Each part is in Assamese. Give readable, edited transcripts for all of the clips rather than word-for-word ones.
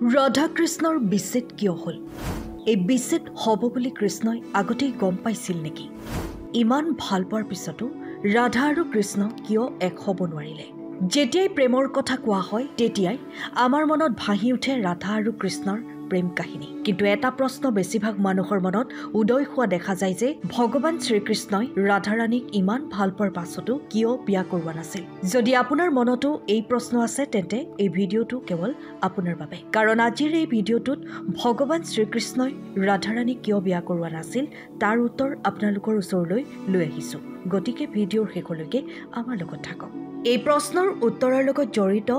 ৰাধা কৃষ্ণৰ বিচ্ছেদ কিয় হ'ল? এই বিচ্ছেদ হ'ব বুলি কৃষ্ণই আগতেই গম পাইছিল নেকি? ইমান ভাল পোৱাৰ পিছতো ৰাধা আৰু কৃষ্ণ কিয় এক হ'ব নোৱাৰিলে? যেতিয়াই প্ৰেমৰ কথা কোৱা হয় তেতিয়াই আমাৰ মনত ভাহি উঠে ৰাধা আৰু কৃষ্ণৰ প্ৰেম কাহিনী। কিন্তু এটা প্ৰশ্ন বেছিভাগ মানুহৰ মনত উদয় হোৱা দেখা যায় যে ভগৱান শ্ৰীকৃষ্ণই ৰাধাৰাণীক ইমান ভাল পোৱাৰ পাছতো কিয় বিয়া কৰোৱা নাছিল? যদি আপোনাৰ মনতো এই প্ৰশ্ন আছে তেন্তে এই ভিডিঅ'টো কেৱল আপোনাৰ বাবে। কাৰণ আজিৰ এই ভিডিঅ'টোত ভগৱান শ্ৰীকৃষ্ণই ৰাধাৰাণীক কিয় বিয়া কৰোৱা নাছিল তাৰ উত্তৰ আপোনালোকৰ ওচৰলৈ লৈ আহিছোঁ। গতিকে ভিডিঅ'ৰ শেষলৈকে আমাৰ লগত থাকক। এই প্ৰশ্নৰ উত্তৰৰ লগত জড়িত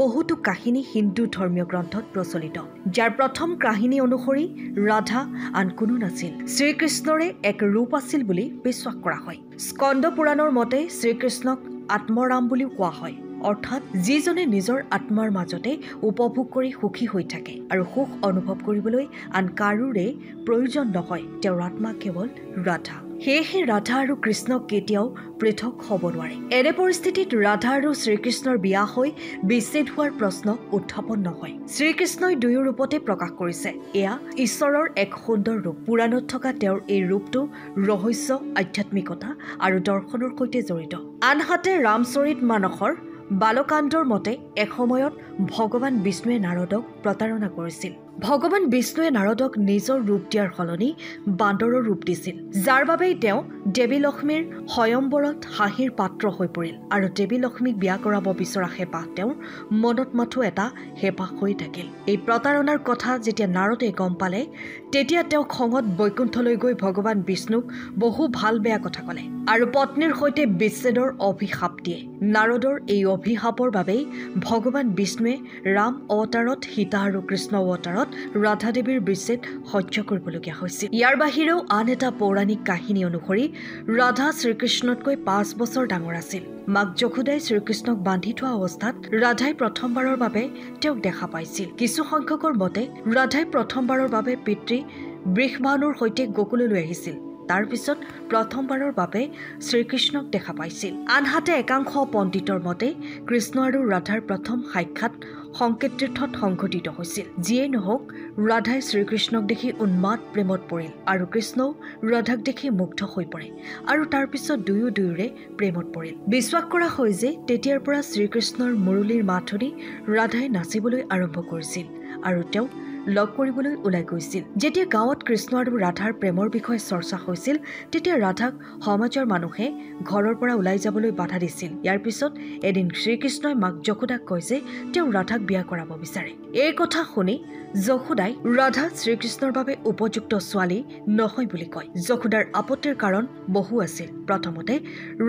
বহুতো কাহিনী হিন্দু ধৰ্মীয় গ্ৰন্থত প্ৰচলিত, যাৰ প্ৰথম কাহিনী অনুসৰি ৰাধা আন কোনো নাছিল, শ্ৰীকৃষ্ণৰে এক ৰূপ আছিল বুলি বিশ্বাস কৰা হয়। স্কন্দ পুৰাণৰ মতে শ্ৰীকৃষ্ণক আত্মৰাম বুলিও কোৱা হয়, অৰ্থাৎ যিজনে নিজৰ আত্মাৰ মাজতে উপভোগ কৰি সুখী হৈ থাকে আৰু সুখ অনুভৱ কৰিবলৈ আন কাৰোৰে প্ৰয়োজন নহয়, তেওঁৰ আত্মা কেৱল ৰাধা। সেয়েহে ৰাধা আৰু কৃষ্ণক কেতিয়াও পৃথক হ'ব নোৱাৰে। এনে পৰিস্থিতিত ৰাধা আৰু শ্ৰীকৃষ্ণৰ বিয়া হৈ বিচ্ছেদ হোৱাৰ প্ৰশ্ন উত্থাপন নহয়। শ্ৰীকৃষ্ণই দুয়ো ৰূপতে প্ৰকাশ কৰিছে। এয়া ঈশ্বৰৰ এক সুন্দৰ ৰূপ। পুৰাণত থকা তেওঁৰ এই ৰূপটো ৰহস্য, আধ্যাত্মিকতা আৰু দৰ্শনৰ সৈতে জড়িত। আনহাতে ৰামচৰিত মানসৰ বালকাণ্ডৰ মতে এসময়ত ভগৱান বিষ্ণুৱে নাৰদক প্ৰতাৰণা কৰিছিল। ভগৱান বিষ্ণুৱে নাৰদক নিজৰ ৰূপ দিয়াৰ সলনি বান্দৰৰ ৰূপ দিছিল, যাৰ বাবেই তেওঁ দেৱী লক্ষ্মীৰ স্বয়ম্বৰত হাঁহিৰ পাত্ৰ হৈ পৰিল। আৰু দেৱী লক্ষ্মীক বিয়া কৰাব বিচৰা হেঁপাহ তেওঁৰ মনত মাথো এটা হেঁপাহ হৈ থাকিল। এই প্ৰতাৰণাৰ কথা যেতিয়া নাৰদে গম পালে তেতিয়া তেওঁ খঙত বৈকুণ্ঠলৈ গৈ ভগৱান বিষ্ণুক বহু ভাল বেয়া কথা ক'লে আৰু পত্নীৰ সৈতে বিচ্ছেদৰ অভিশাপ দিয়ে। নাৰদৰ এই অভিশাপৰ বাবেই ভগৱান বিষ্ণুৱে ৰাম অৱতাৰত সীতা আৰু কৃষ্ণ অৱতাৰত ৰাধা দেৱীৰ বিচ্ছেদ সহ্য কৰিবলগীয়া হৈছিল। ইয়াৰ বাহিৰেও আন এটা পৌৰাণিক কাহিনী অনুসৰি ৰাধা শ্ৰীকৃষ্ণতকৈ ৫ বছৰ ডাঙৰ আছিল। মাক যশোদাই শ্ৰীকৃষ্ণক বান্ধি থোৱা অৱস্থাত ৰাধাই প্ৰথমবাৰৰ বাবে তেওঁক দেখা পাইছিল। কিছু সংখ্যকৰ মতে ৰাধাই প্ৰথমবাৰৰ বাবে পিতৃ বৃষভানুৰ সৈতে গোকুললৈ আহিছিল। তাৰ পিছত প্ৰথমবাৰৰ বাবে শ্ৰীকৃষ্ণক দেখা পাইছিল। আনহাতে একাংশ পণ্ডিতৰ মতে কৃষ্ণ আৰু ৰাধাৰ প্ৰথম সাক্ষাৎ সংকেত তীৰ্থত সংঘটিত হৈছিল। যিয়েই নহওক, ৰাধাই শ্ৰীকৃষ্ণক দেখি উন্মাদ প্ৰেমত পৰিল আৰু কৃষ্ণও ৰাধাক দেখি মুগ্ধ হৈ পৰে আৰু তাৰ পিছত দুয়োৰে প্ৰেমত পৰিল। বিশ্বাস কৰা হয় যে তেতিয়াৰ পৰা শ্ৰীকৃষ্ণৰ মুৰলীৰ মাত শুনি ৰাধাই নাচিবলৈ আৰম্ভ কৰিছিল আৰু তেওঁক লগ কৰিবলৈ ওলাই গৈছিল। যেতিয়া গাঁৱত কৃষ্ণ আৰু ৰাধাৰ প্ৰেমৰ বিষয়ে চৰ্চা হৈছিল তেতিয়া ৰাধাক সমাজৰ মানুহে ঘৰৰ পৰা ওলাই যাবলৈ বাধা দিছিল। ইয়াৰ পিছত এদিন শ্ৰীকৃষ্ণই মাক যশোদাক কয় যে তেওঁ ৰাধাক বিয়া কৰাব বিচাৰে। এই কথা শুনি যশোদাই ৰাধা শ্ৰীকৃষ্ণৰ বাবে উপযুক্ত ছোৱালী নহয় বুলি কয়। যশোদাৰ আপত্তিৰ কাৰণ বহু আছিল। প্ৰথমতে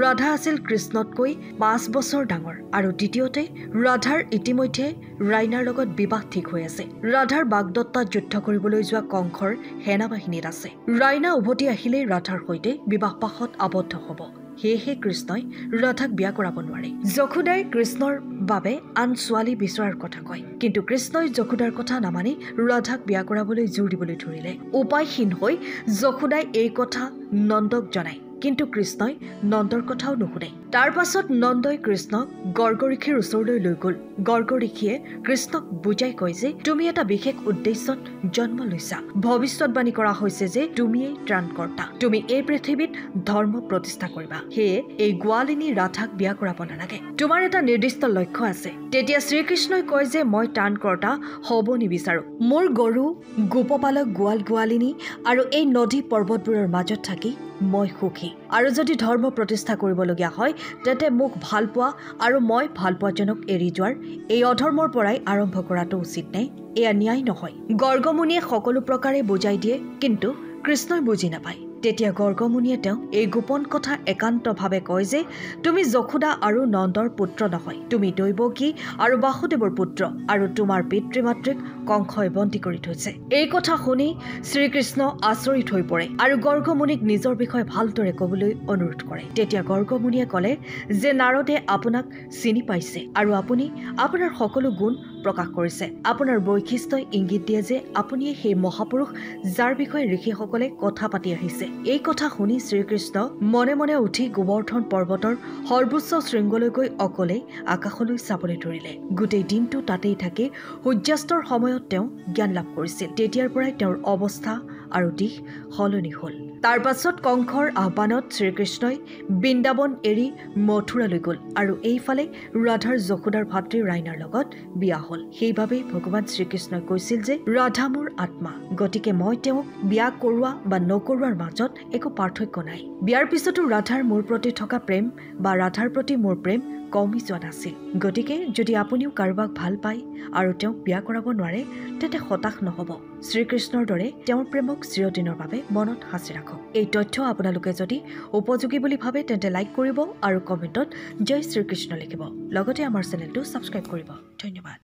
ৰাধা আছিল কৃষ্ণতকৈ ৫ বছৰ ডাঙৰ আৰু দ্বিতীয়তে ৰাধাৰ ইতিমধ্যে ৰাইনাৰ লগত বিবাহ ঠিক হৈ আছে। ৰাধাৰ বাগদত্তাত যুদ্ধ কৰিবলৈ যোৱা কংসৰ সেনাবাহিনীত আছে। ৰাইনা উভতি আহিলেই ৰাধাৰ সৈতে বিবাহপাশত আবদ্ধ হ'ব। সেয়েহে কৃষ্ণই ৰাধাক বিয়া কৰাব নোৱাৰে। যশোদাই কৃষ্ণৰ বাবে আন ছোৱালী বিচৰাৰ কথা কয়, কিন্তু কৃষ্ণই যশোদাৰ কথা নামানি ৰাধাক বিয়া কৰাবলৈ জোৰ দিবলৈ ধৰিলে। উপায়হীন হৈ যশোদাই এই কথা নন্দক জনায়, কিন্তু কৃষ্ণই নন্দৰ কথাও নুশুনে। তাৰ পাছত নন্দই কৃষ্ণক গৰ্গ ঋষিৰ ওচৰলৈ লৈ গ'ল। গৰ্গ ঋষিয়ে কৃষ্ণক বুজাই কয় যে তুমি এটা বিশেষ উদ্দেশ্যত জন্ম লৈছা। ভৱিষ্যতবাণী কৰা হৈছে যে তুমিয়েই ত্ৰাণকৰ্তা, তুমি এই পৃথিৱীত ধৰ্ম প্ৰতিষ্ঠা কৰিবা। সেয়ে এই গোৱালিনী ৰাধাক বিয়া কৰাব নালাগে, তোমাৰ এটা নিৰ্দিষ্ট লক্ষ্য আছে। তেতিয়া শ্ৰীকৃষ্ণই কয় যে মই ত্ৰাণকৰ্তা হ'ব নিবিচাৰো। মোৰ গৰু, গোপপালক, গোৱাল গোৱালিনী আৰু এই নদী পৰ্বতবোৰৰ মাজত থাকি মই সুখী। আৰু যদি ধৰ্ম প্ৰতিষ্ঠা কৰিবলগীয়া হয় তেন্তে মোক ভাল পোৱা আৰু মই ভাল পোৱাজনক এৰি যোৱাৰ এই অধৰ্মৰ পৰাই আৰম্ভ কৰাটো উচিত নে? এয়া ন্যায় নহয়। গৰ্গমুনিয়ে সকলো প্ৰকাৰে বুজাই দিয়ে, কিন্তু কৃষ্ণই বুজি নাপায়। তেতিয়া গৰ্গমুনিয়ে তেওঁক এই গোপন কথা একান্তভাৱে কয় যে তুমি যশোদা আৰু নন্দৰ পুত্ৰ নহয়, তুমি দৈৱকী আৰু বাসুদেৱৰ পুত্ৰ আৰু তোমাৰ পিতৃ মাতৃক কংসই বন্দী কৰি থৈছে। এই কথা শুনি শ্ৰীকৃষ্ণ আচৰিত হৈ পৰে আৰু গৰ্গমুনিক নিজৰ বিষয়ে ভালদৰে ক'বলৈ অনুৰোধ কৰে। তেতিয়া গৰ্গমুনিয়ে ক'লে যে নাৰদে আপোনাক চিনি পাইছে আৰু আপুনি আপোনাৰ সকলো গুণ প্ৰকাশ কৰিছে। আপোনাৰ বৈশিষ্ট্যই ইংগিত দিয়ে যে আপুনি সেই মহাপুৰুষ যাৰ বিষয়ে ঋষিসকলে কথা পাতি আহিছে। এই কথা শুনি শ্ৰীকৃষ্ণ মনে মনে উঠি গোবৰ্ধন পৰ্বতৰ সৰ্বোচ্চ শৃংগলৈ গৈ অকলেই আকাশলৈ চাবলৈ ধৰিলে। গোটেই দিনটো তাতেই থাকি সূৰ্যাস্তৰ সময়ত তেওঁ জ্ঞান লাভ কৰিছিল। তেতিয়াৰ পৰাই তেওঁৰ অৱস্থা আৰু দিশ সলনি হ'ল। তাৰ পাছত কংসৰ আহ্বানত শ্ৰীকৃষ্ণই বৃন্দাবন এৰি মথুৰালৈ গ'ল আৰু এইফালে ৰাধাৰ যশোদাৰ ভাতৃ ৰাইনাৰ লগত বিয়া হ'ল। সেইবাবেই ভগৱান শ্ৰীকৃষ্ণই কৈছিল যে ৰাধা মোৰ আত্মা, গতিকে মই তেওঁক বিয়া কৰোৱা বা নকৰোৱাৰ মাজত একো পাৰ্থক্য নাই। বিয়াৰ পিছতো ৰাধাৰ মোৰ প্ৰতি থকা প্ৰেম বা ৰাধাৰ প্ৰতি মোৰ প্ৰেম কমি যোৱা নাছিল। গতিকে যদি আপুনিও কাৰোবাক ভাল পায় আৰু তেওঁক বিয়া কৰাব নোৱাৰে তেন্তে হতাশ নহ'ব। শ্ৰীকৃষ্ণৰ দৰে তেওঁৰ প্ৰেমক চিৰদিনৰ বাবে মনত সাঁচি ৰাখক। এই তথ্য আপোনালোকে যদি উপযোগী বুলি ভাবে তেন্তে লাইক কৰিব আৰু কমেণ্টত জয় শ্ৰীকৃষ্ণ লিখিব। লগতে আমাৰ চেনেলটো ছাবস্ক্ৰাইব কৰিব। ধন্যবাদ।